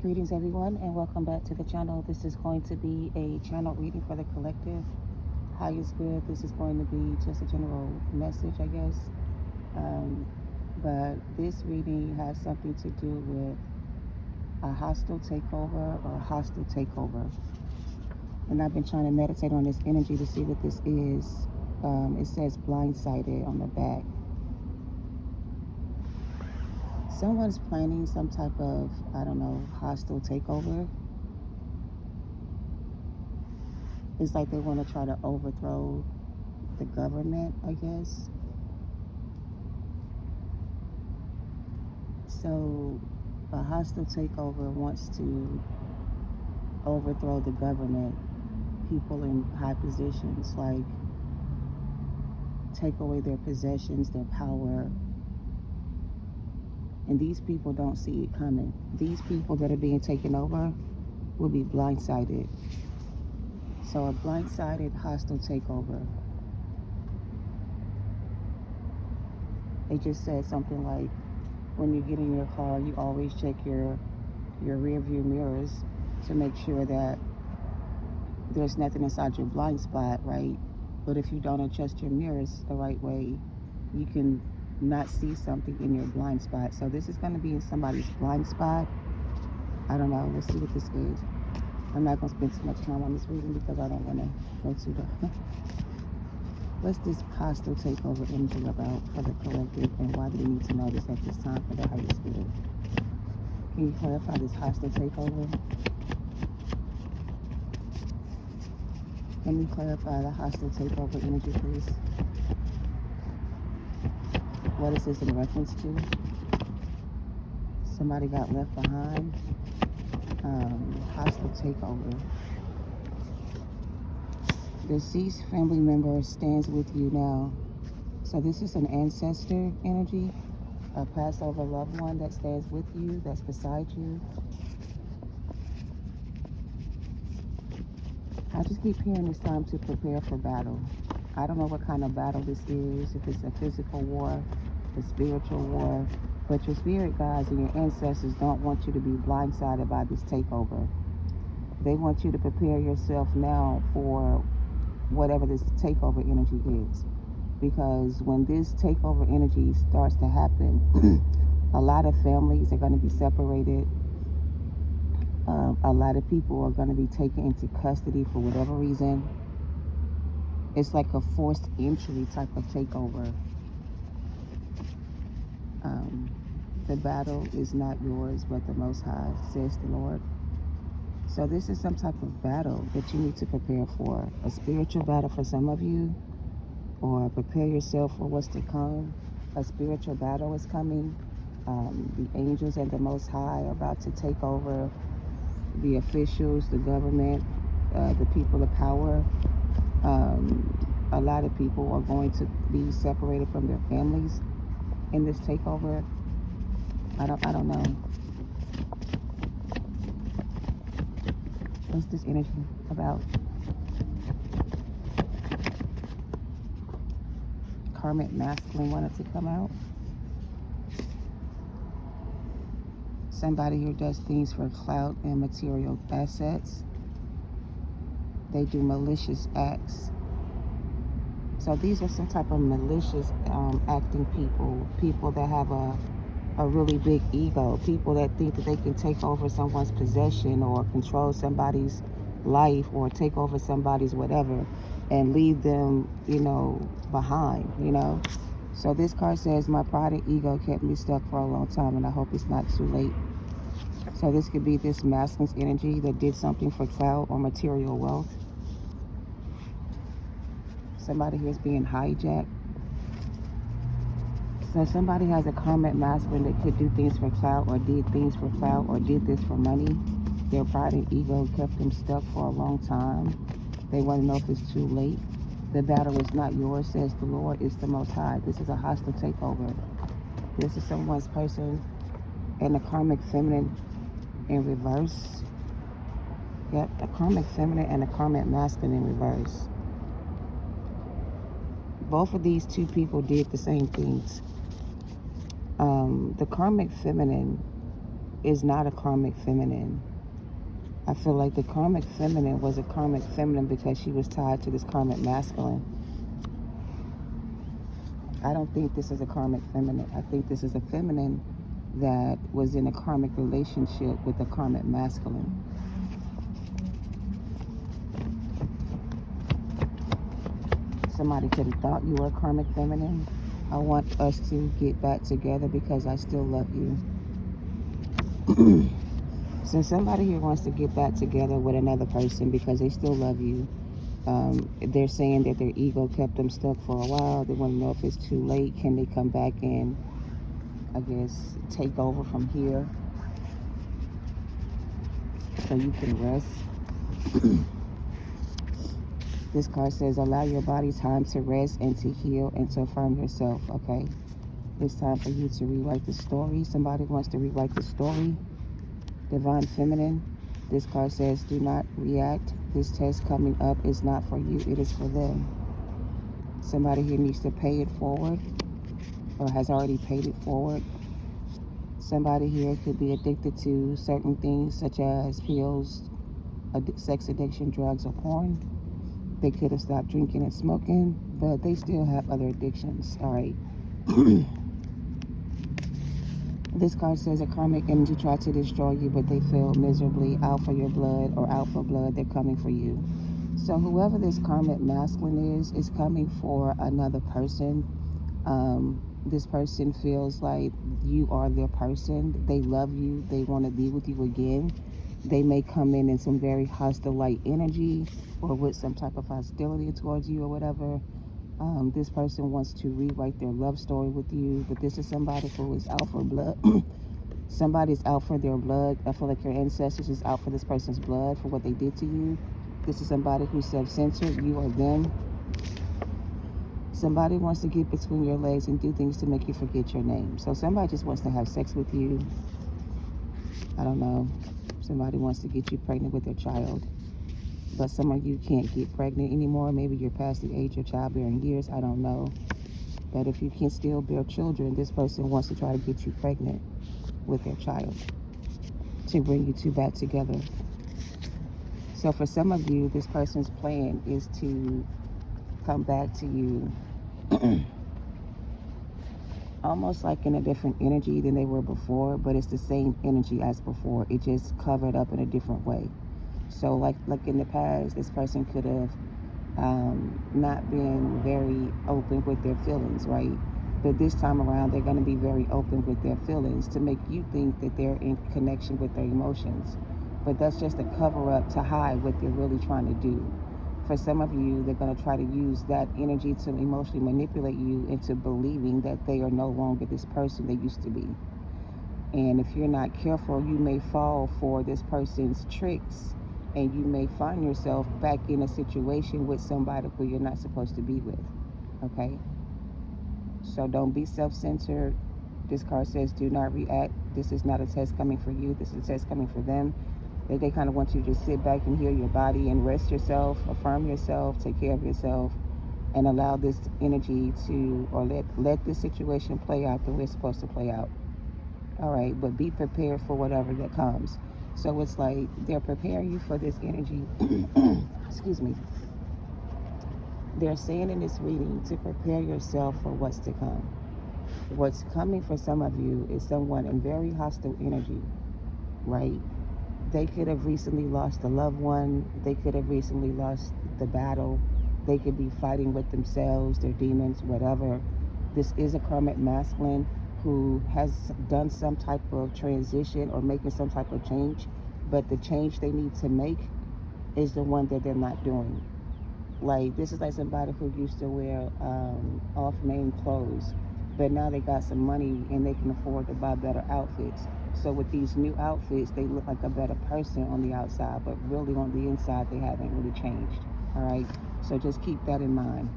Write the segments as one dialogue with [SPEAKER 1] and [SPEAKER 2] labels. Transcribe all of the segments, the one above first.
[SPEAKER 1] Greetings everyone and welcome back to the channel. This is going to be a channel reading for the collective. Highest good. This is going to be just a general message, I guess. But this reading has something to do with a hostile takeover or hostile takeover. And I've been trying to meditate on this energy to see what this is. It says blindsided on the back. Someone's planning some type of, I don't know, hostile takeover. It's like they want to try to overthrow the government, I guess. So a hostile takeover wants to overthrow the government, people in high positions, like take away their possessions, their power. And these people don't see it coming. These people that are being taken over will be blindsided. So a blindsided hostile takeover. They just said something like, when you get in your car, you always check your rear view mirrors to make sure that there's nothing inside your blind spot, right? But if you don't adjust your mirrors the right way, you can not see something in your blind spot. So this is going to be in somebody's blind spot. I don't know. Let's see what this is. I'm not going to spend too much time on this reading because I don't want to go too dark. What's this hostile takeover energy about for the collective, and why do we need to know this at this time for the highest good? Can you clarify this hostile takeover? Can you clarify the hostile takeover energy, please? What is this in reference to? Somebody got left behind. Hostile takeover. Deceased family member stands with you now. So this is an ancestor energy, a passed over loved one that stands with you, that's beside you. I just keep hearing it's time to prepare for battle. I don't know what kind of battle this is, if it's a physical war, a spiritual war, but your spirit guides and your ancestors don't want you to be blindsided by this takeover. They want you to prepare yourself now for whatever this takeover energy is. Because when this takeover energy starts to happen, a lot of families are going to be separated. A lot of people are going to be taken into custody for whatever reason. It's like a forced entry type of takeover. The battle is not yours, but the Most High, says the Lord. So this is some type of battle that you need to prepare for. A spiritual battle for some of you, or prepare yourself for what's to come. A spiritual battle is coming. The angels and the Most High are about to take over the officials, the government, the people of power. A lot of people are going to be separated from their families in this takeover. I don't know. What's this energy about? Karmic Masculine wanted to come out. Somebody who does things for clout and material assets. They do malicious acts. So these are some type of malicious acting people that have a really big ego, people that think that they can take over someone's possession or control somebody's life or take over somebody's whatever and leave them, behind, So this card says, my pride and ego kept me stuck for a long time, and I hope it's not too late. So this could be this masculine's energy that did something for clout or material wealth. Somebody here is being hijacked. So somebody has a karmic masculine that could do things for clout or did things for clout or did this for money. Their pride and ego kept them stuck for a long time. They want to know if it's too late. The battle is not yours, says the Lord. It's the Most High. This is a hostile takeover. This is someone's person and the karmic feminine in reverse. Yep, the karmic feminine and the karmic masculine in reverse. Both of these two people did the same things. The karmic feminine is not a karmic feminine. I feel like the karmic feminine was a karmic feminine because she was tied to this karmic masculine. I don't think this is a karmic feminine. I think this is a feminine that was in a karmic relationship with a karmic masculine. Somebody could have thought you were a karmic feminine. I want us to get back together because I still love you. So somebody here wants to get back together with another person because they still love you. They're saying that their ego kept them stuck for a while. They want to know if it's too late. Can they come back and, I guess, take over from here so you can rest? This card says, allow your body time to rest and to heal and to affirm yourself, okay? It's time for you to rewrite the story. Somebody wants to rewrite the story. Divine Feminine. This card says, do not react. This test coming up is not for you. It is for them. Somebody here needs to pay it forward or has already paid it forward. Somebody here could be addicted to certain things such as pills, sex addiction, drugs, or porn. They could have stopped drinking and smoking, but they still have other addictions, all right? This card says a karmic energy tried to destroy you, but they failed miserably. Out for your blood or alpha blood, they're coming for you. So whoever this karmic masculine is coming for another person. This person feels like you are their person. They love you. They want to be with you again. They may come in some very hostile light energy or with some type of hostility towards you or whatever. This person wants to rewrite their love story with you, but this is somebody who is out for blood. Somebody's out for their blood. I feel like your ancestors is out for this person's blood for what they did to you. This is somebody who's self-centered, you or them. Somebody wants to get between your legs and do things to make you forget your name. So somebody just wants to have sex with you. I don't know. Somebody wants to get you pregnant with their child. But some of you can't get pregnant anymore. Maybe you're past the age of childbearing years. I don't know. But if you can still bear children, this person wants to try to get you pregnant with their child to bring you two back together. So for some of you, this person's plan is to come back to you almost like in a different energy than they were before, but it's the same energy as before. It just covered up in a different way. So like in the past, this person could have not been very open with their feelings, right? But this time around, they're going to be very open with their feelings to make you think that they're in connection with their emotions. But that's just a cover up to hide what they're really trying to do. For some of you, they're going to try to use that energy to emotionally manipulate you into believing that they are no longer this person they used to be. And if you're not careful, you may fall for this person's tricks, and you may find yourself back in a situation with somebody who you're not supposed to be with, okay? So don't be self-centered. This card says do not react. This is not a test coming for you. This is a test coming for them. They kind of want you to just sit back and heal your body and rest yourself, affirm yourself, take care of yourself, and allow this energy to, or let this situation play out the way it's supposed to play out. All right, but be prepared for whatever that comes. So it's like they're preparing you for this energy. Excuse me. They're saying in this reading to prepare yourself for what's to come. What's coming for some of you is someone in very hostile energy, right? They could have recently lost a loved one. They could have recently lost the battle. They could be fighting with themselves, their demons, whatever. This is a karmic masculine who has done some type of transition or making some type of change, but the change they need to make is the one that they're not doing. Like, this is like somebody who used to wear off-name clothes, but now they got some money and they can afford to buy better outfits. So with these new outfits, they look like a better person on the outside, but really on the inside, they haven't really changed. All right, so just keep that in mind.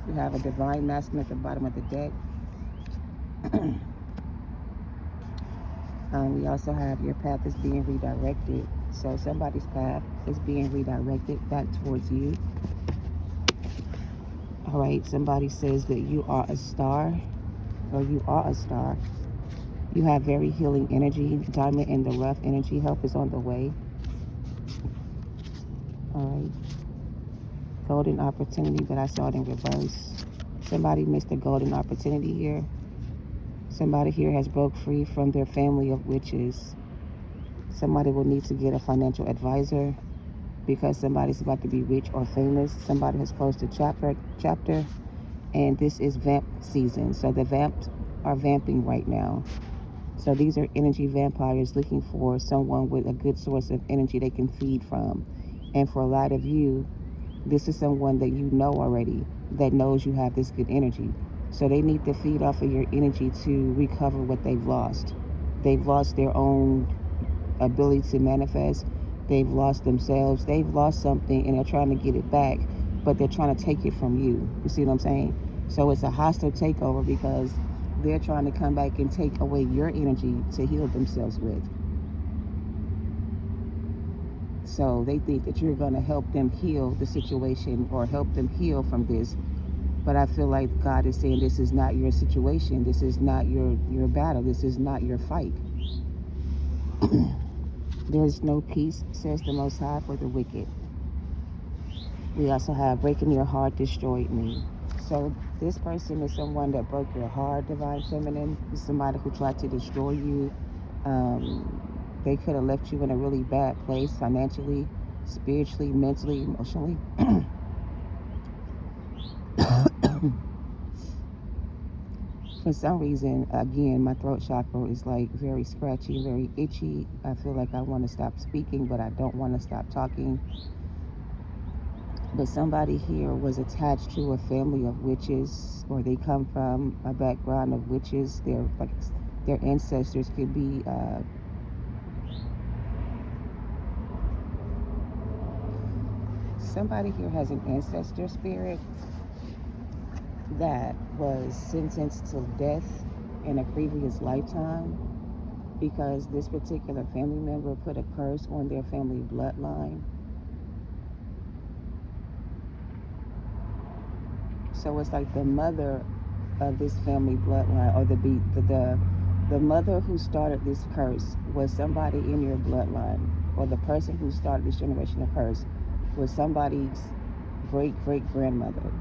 [SPEAKER 1] We have a divine masculine at the bottom of the deck. We also have your path is being redirected. So somebody's path is being redirected back towards you. All right, somebody says that you are a star, or you are a star. You have very healing energy. Diamond in the rough energy. Help is on the way. All right. Golden opportunity, but I saw it in reverse. Somebody missed a golden opportunity here. Somebody here has broke free from their family of witches. Somebody will need to get a financial advisor because somebody's about to be rich or famous. Somebody has closed a chapter, and this is vamp season. So the vamps are vamping right now. So these are energy vampires looking for someone with a good source of energy they can feed from. And for a lot of you, this is someone that you know already that knows you have this good energy. So they need to feed off of your energy to recover what they've lost. They've lost their own ability to manifest. They've lost themselves. They've lost something and they're trying to get it back, but they're trying to take it from you. You see what I'm saying? So it's a hostile takeover because they're trying to come back and take away your energy to heal themselves with. So they think that you're going to help them heal the situation or help them heal from this. But I feel like God is saying this is not your situation. This is not your battle. This is not your fight. There's no peace, says the Most High, for the wicked. We also have breaking your heart destroyed me. So this person is someone that broke your heart, Divine Feminine. It's somebody who tried to destroy you. They could have left you in a really bad place financially, spiritually, mentally, emotionally. For some reason, again, my throat chakra is like very scratchy, very itchy. I feel like I want to stop speaking, but I don't want to stop talking. But somebody here was attached to a family of witches, or they come from a background of witches. Their ancestors could be somebody here has an ancestor spirit that was sentenced to death in a previous lifetime because this particular family member put a curse on their family bloodline. So it's like the mother of this family bloodline, or the mother who started this curse was somebody in your bloodline, or the person who started this generational curse was somebody's great-great-grandmother.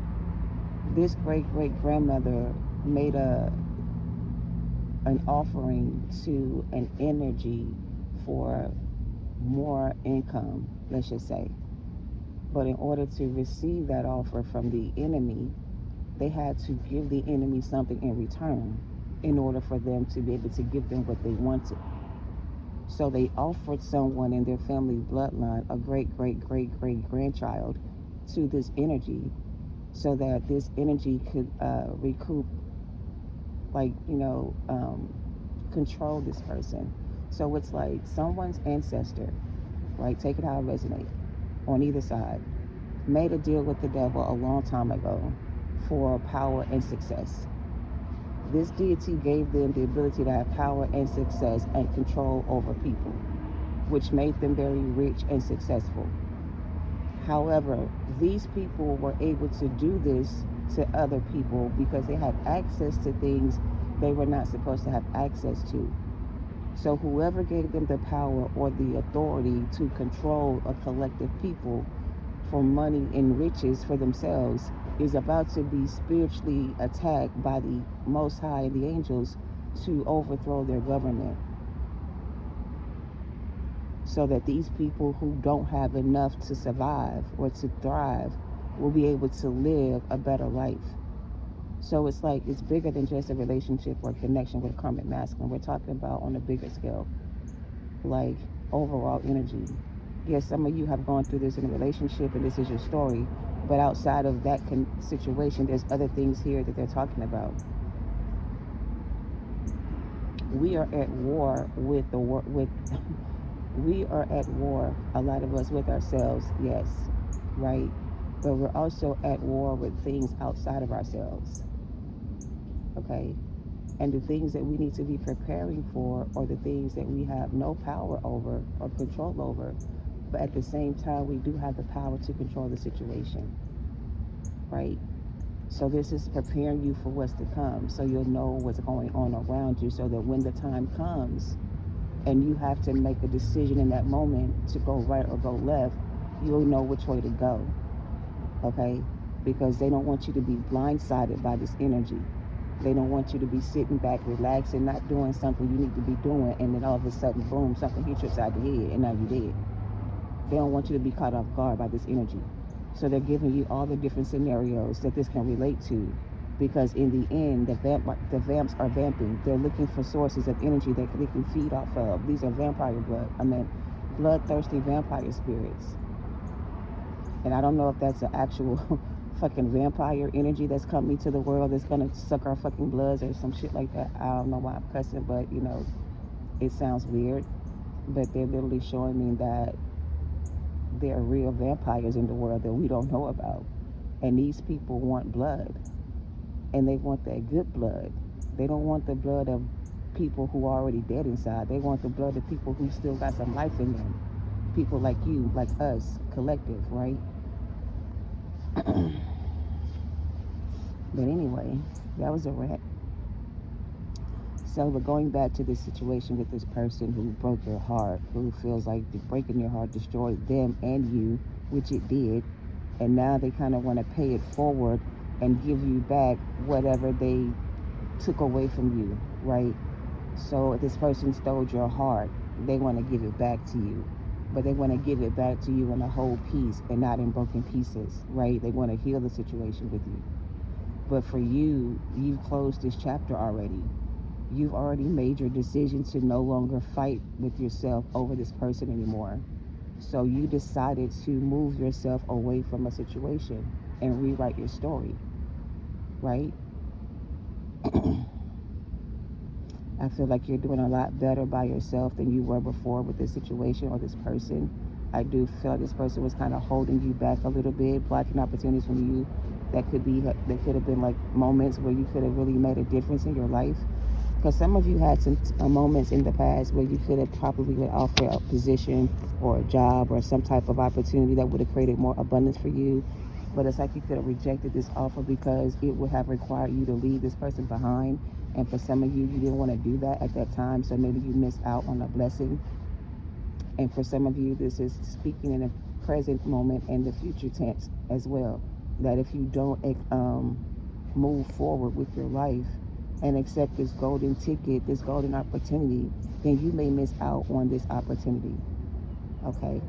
[SPEAKER 1] This great-great-grandmother made an offering to an energy for more income, let's just say. But in order to receive that offer from the enemy, they had to give the enemy something in return in order for them to be able to give them what they wanted. So they offered someone in their family bloodline, a great-great-great-great-grandchild, to this energy so that this energy could recoup, control this person. So it's like someone's ancestor, right? Take it how it resonates on either side, made a deal with the devil a long time ago for power and success. This deity gave them the ability to have power and success and control over people, which made them very rich and successful. However, these people were able to do this to other people because they had access to things they were not supposed to have access to. So whoever gave them the power or the authority to control a collective people for money and riches for themselves is about to be spiritually attacked by the Most High and the angels to overthrow their government, so that these people who don't have enough to survive or to thrive will be able to live a better life. So it's like it's bigger than just a relationship or connection with Karmic Masculine. We're talking about on a bigger scale, like overall energy. Yes, some of you have gone through this in a relationship and this is your story, but outside of that situation, there's other things here that they're talking about. We are at war with we are at war, a lot of us, with ourselves, yes, right? But we're also at war with things outside of ourselves, okay? And the things that we need to be preparing for are the things that we have no power over or control over, but at the same time, we do have the power to control the situation, right? So this is preparing you for what's to come, so you'll know what's going on around you, so that when the time comes and you have to make a decision in that moment to go right or go left, you'll know which way to go, okay? Because they don't want you to be blindsided by this energy. They don't want you to be sitting back, relaxing, not doing something you need to be doing, and then all of a sudden, boom, something hits you upside the head, and now you're dead. They don't want you to be caught off guard by this energy. So they're giving you all the different scenarios that this can relate to, because in the end, the vamps are vamping. They're looking for sources of energy that they can feed off of. These are bloodthirsty vampire spirits. And I don't know if that's an actual fucking vampire energy that's coming to the world that's gonna suck our fucking bloods or some shit like that. I don't know why I'm cussing, but you know, it sounds weird. But they're literally showing me that there are real vampires in the world that we don't know about. And these people want blood. And they want that good blood. They don't want the blood of people who are already dead inside. They want the blood of people who still got some life in them. People like you, like us, collective, right? But anyway, that was a wrap. So, but going back to this situation with this person who broke your heart, who feels like breaking your heart destroyed them and you, which it did, and now they kind of want to pay it forward and give you back whatever they took away from you, right? So if this person stole your heart, they want to give it back to you. But they want to give it back to you in a whole piece and not in broken pieces, right? They want to heal the situation with you. But for you, you've closed this chapter already. You've already made your decision to no longer fight with yourself over this person anymore. So you decided to move yourself away from a situation and rewrite your story, right? I feel like you're doing a lot better by yourself than you were before with this situation or this person. I do feel like this person was kind of holding you back a little bit, blocking opportunities from you that could have been like moments where you could have really made a difference in your life. Because some of you had some moments in the past where you could have probably been offered a position or a job or some type of opportunity that would have created more abundance for you. But it's like you could have rejected this offer because it would have required you to leave this person behind. And for some of you, you didn't want to do that at that time. So maybe you missed out on a blessing. And for some of you, this is speaking in a present moment and the future tense as well. That if you don't move forward with your life and accept this golden ticket, this golden opportunity, then you may miss out on this opportunity. Okay?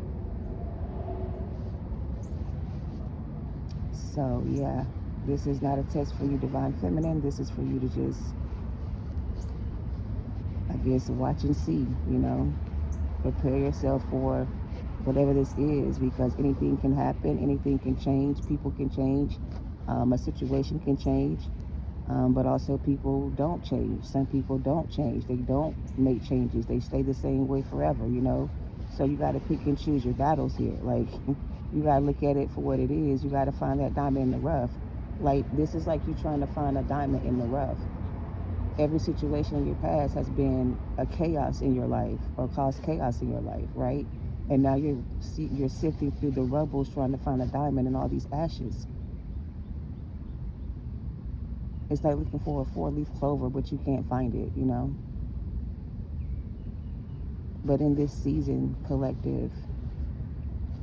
[SPEAKER 1] So, yeah, this is not a test for you, Divine Feminine. This is for you to just, I guess, watch and see, you know. Prepare yourself for whatever this is, because anything can happen, anything can change, people can change, a situation can change. But also people don't change. Some people don't change. They don't make changes. They stay the same way forever, you know. So you got to pick and choose your battles here. Like, you got to look at it for what it is. You got to find that diamond in the rough. Like, this is like you trying to find a diamond in the rough. Every situation in your past has been a chaos in your life or caused chaos in your life, right? And now you're sifting through the rubbles trying to find a diamond in all these ashes. It's like looking for a 4-leaf clover, but you can't find it, you know? But in this season, collective,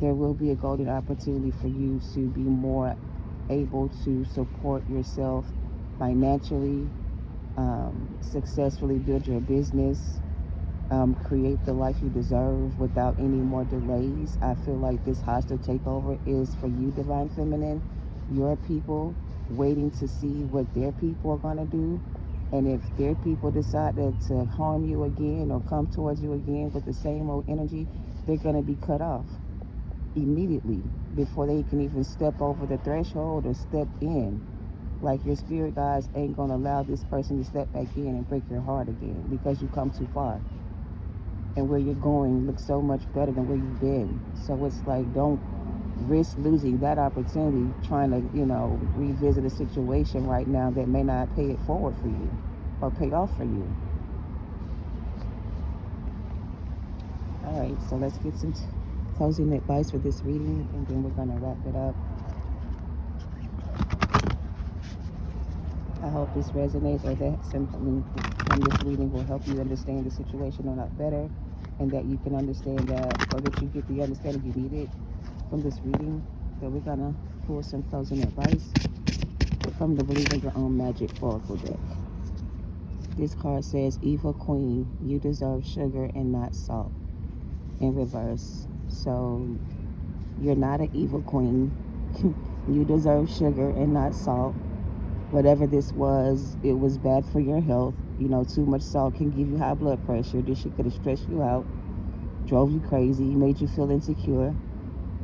[SPEAKER 1] there will be a golden opportunity for you to be more able to support yourself financially, successfully build your business, create the life you deserve without any more delays. I feel like this hostile takeover is for you, Divine Feminine, your people, waiting to see what their people are going to do. And if their people decide to harm you again or come towards you again with the same old energy, they're going to be cut off immediately before they can even step over the threshold or step in. Like, your spirit guides ain't going to allow this person to step back in and break your heart again because you come too far. And where you're going looks so much better than where you've been. So it's like, don't risk losing that opportunity trying to, you know, revisit a situation right now that may not pay it forward for you or pay off for you. All right, so let's get some closing advice for this reading, and then we're going to wrap it up. hope this resonates, or that something from this reading will help you understand the situation a lot better, and that you can understand that, or that you get the understanding you needed from this reading. So we're gonna pull some closing advice from the Believe in Your Own Magic Oracle deck. This card says, Evil Queen, you deserve sugar and not salt, in reverse. So you're not an evil queen. You deserve sugar and not salt. Whatever this was, it was bad for your health. You know, too much salt can give you high blood pressure. This shit could have stressed you out, drove you crazy, made you feel insecure.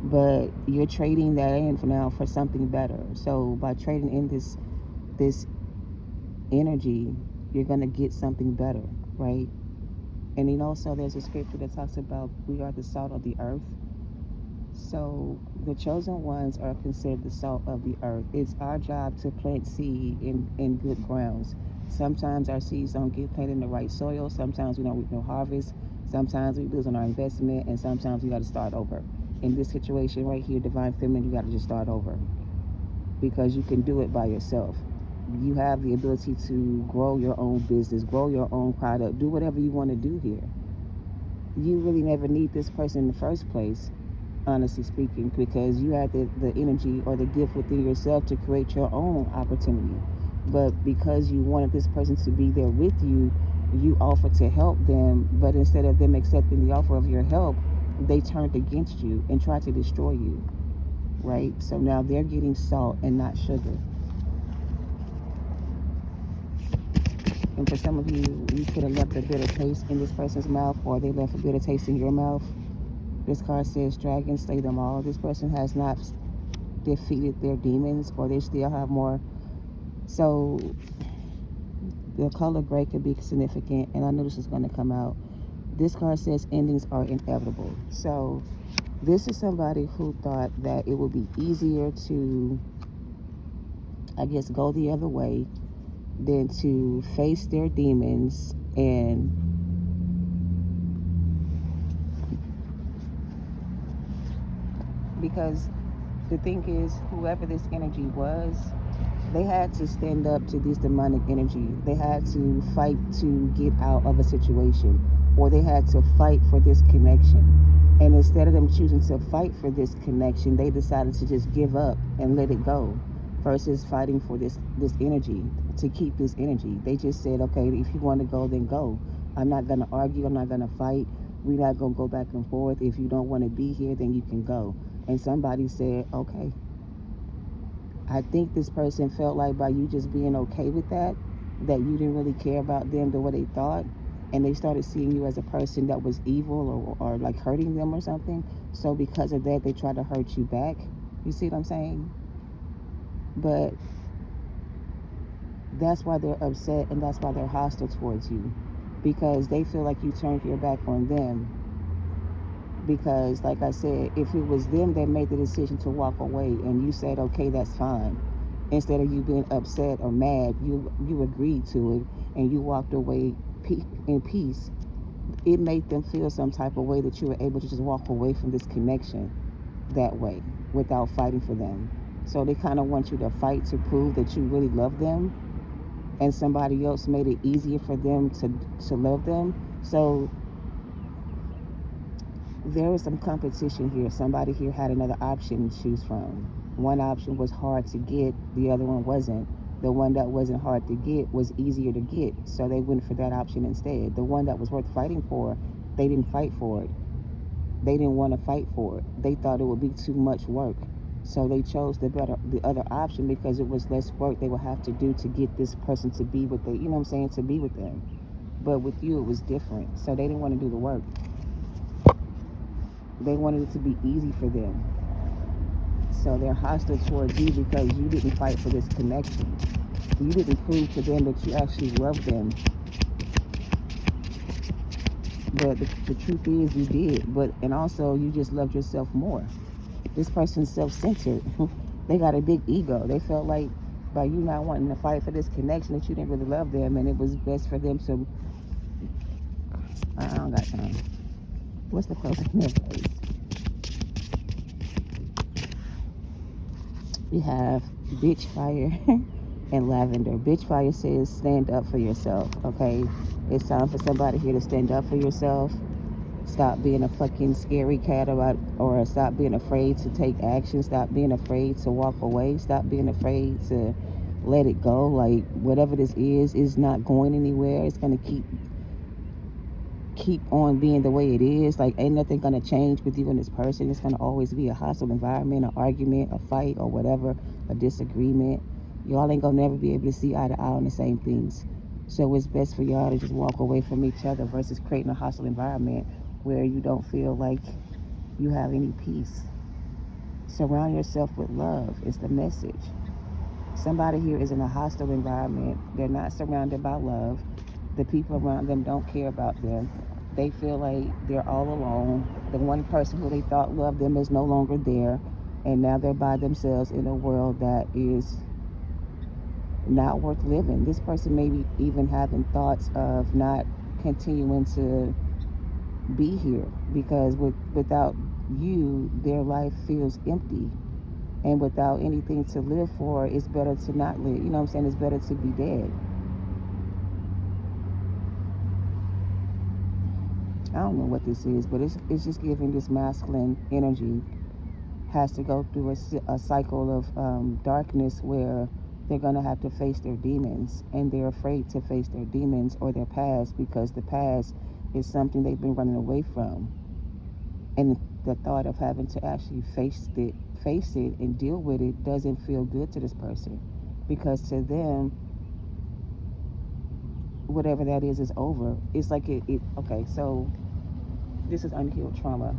[SPEAKER 1] But you're trading that in for now for something better. So by trading in this energy, you're gonna get something better, right? And then also there's a scripture that talks about we are the salt of the earth. So the chosen ones are considered the salt of the earth. It's our job to plant seed in good grounds. Sometimes our seeds don't get planted in the right soil. Sometimes we don't reap no harvest. Sometimes we lose on our investment, and sometimes we got to start over. In this situation right here, Divine Feminine, you got to just start over, because you can do it by yourself. You have the ability to grow your own business, grow your own product, do whatever you want to do here. You really never need this person in the first place, honestly speaking, because you had the energy or the gift within yourself to create your own opportunity. But because you wanted this person to be there with you, you offered to help them, but instead of them accepting the offer of your help, they turned against you and tried to destroy you, right? So now they're getting salt and not sugar. And for some of you, you could have left a bitter taste in this person's mouth, or they left a bitter taste in your mouth. This card says, dragons slay them all. This person has not defeated their demons, or they still have more. So the color gray could be significant, and I knew this was going to come out. This card says endings are inevitable. So this is somebody who thought that it would be easier to, I guess, go the other way than to face their demons. And because the thing is, whoever this energy was, they had to stand up to this demonic energy. They had to fight to get out of a situation, or they had to fight for this connection. And instead of them choosing to fight for this connection, they decided to just give up and let it go, versus fighting for this energy, to keep this energy. They just said, okay, if you want to go, then go. I'm not going to argue. I'm not going to fight. We're not going to go back and forth. If you don't want to be here, then you can go. And somebody said, okay. I think this person felt like by you just being okay with that you didn't really care about them the way they thought. And they started seeing you as a person that was evil, or like hurting them or something. So because of that, they tried to hurt you back. You see what I'm saying? But that's why they're upset, and that's why they're hostile towards you, because they feel like you turned your back on them. Because like I said, if it was them that made the decision to walk away and you said, okay, that's fine, instead of you being upset or mad, you agreed to it and you walked away in peace. It made them feel some type of way that you were able to just walk away from this connection that way without fighting for them. So they kind of want you to fight to prove that you really love them, and somebody else made it easier for them to love them. So there was some competition here. Somebody here had another option to choose from. One option was hard to get, the other one wasn't. The one that wasn't hard to get was easier to get, so they went for that option instead. The one that was worth fighting for, they didn't fight for it. They didn't want to fight for it. They thought it would be too much work. So they chose the other option, because it was less work they would have to do to get this person to be with them, you know what I'm saying, to be with them. But with you, it was different. So they didn't want to do the work. They wanted it to be easy for them. So they're hostile towards you because you didn't fight for this connection. You didn't prove to them that you actually love them. But the truth is you did. And also you just loved yourself more. This person's self-centered. They got a big ego. They felt like by you not wanting to fight for this connection that you didn't really love them, and it was best for them to... I don't got time. What's the closing advice? We have bitch fire. and lavender. Bitch Fire says stand up for yourself, okay? It's time for somebody here to stand up for yourself. Stop being a fucking scary cat or stop being afraid to take action. Stop being afraid to walk away. Stop being afraid to let it go. Like, whatever this is not going anywhere. It's going to keep on being the way it is. Like, ain't nothing going to change with you and this person. It's going to always be a hostile environment, an argument, a fight, or whatever, a disagreement. Y'all ain't going to never be able to see eye to eye on the same things. So it's best for y'all to just walk away from each other versus creating a hostile environment where you don't feel like you have any peace. Surround yourself with love is the message. Somebody here is in a hostile environment. They're not surrounded by love. The people around them don't care about them. They feel like they're all alone. The one person who they thought loved them is no longer there. And now they're by themselves in a world that is not worth living. This person may be even having thoughts of not continuing to be here because without you, their life feels empty. And without anything to live for, it's better to not live. You know what I'm saying? It's better to be dead. I don't know what this is, but it's just giving this masculine energy has to go through a cycle of darkness where they're going to have to face their demons, and they're afraid to face their demons or their past because the past is something they've been running away from. And the thought of having to actually face it and deal with it doesn't feel good to this person, because to them, whatever that is over. It's like okay, so this is unhealed trauma.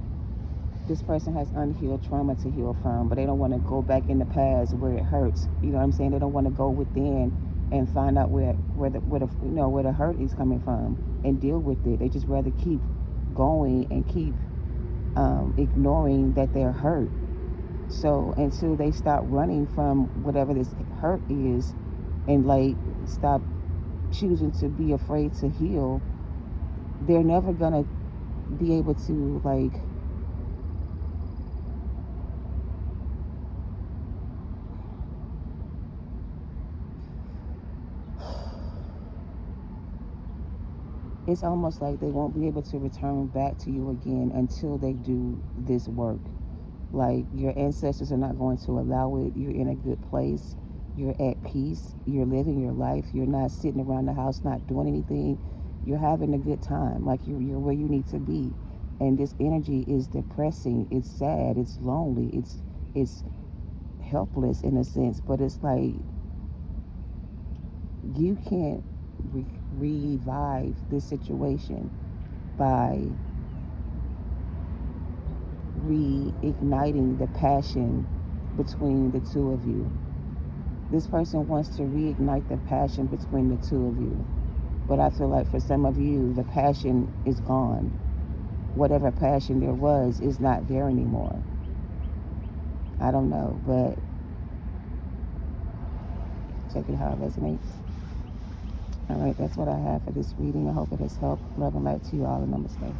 [SPEAKER 1] This person has unhealed trauma to heal from, but they don't want to go back in the past where it hurts. You know what I'm saying? They don't want to go within and find out where the hurt is coming from and deal with it. They just rather keep going and keep ignoring that they're hurt. So until they stop running from whatever this hurt is and like stop choosing to be afraid to heal, they're never gonna be able to like it's almost like they won't be able to return back to you again until they do this work. Like, your ancestors are not going to allow it. You're in a good place. You're at peace. You're living your life. You're not sitting around the house not doing anything. You're having a good time. Like, you're where you need to be. And this energy is depressing. It's sad. It's lonely. It's helpless in a sense. But it's like you can't revive this situation by reigniting the passion between the two of you. This person wants to reignite the passion between the two of you. But I feel like for some of you, the passion is gone. Whatever passion there was is not there anymore. I don't know, but take it how it resonates. All right, that's what I have for this reading. I hope it has helped. Love and light to you all, and namaste.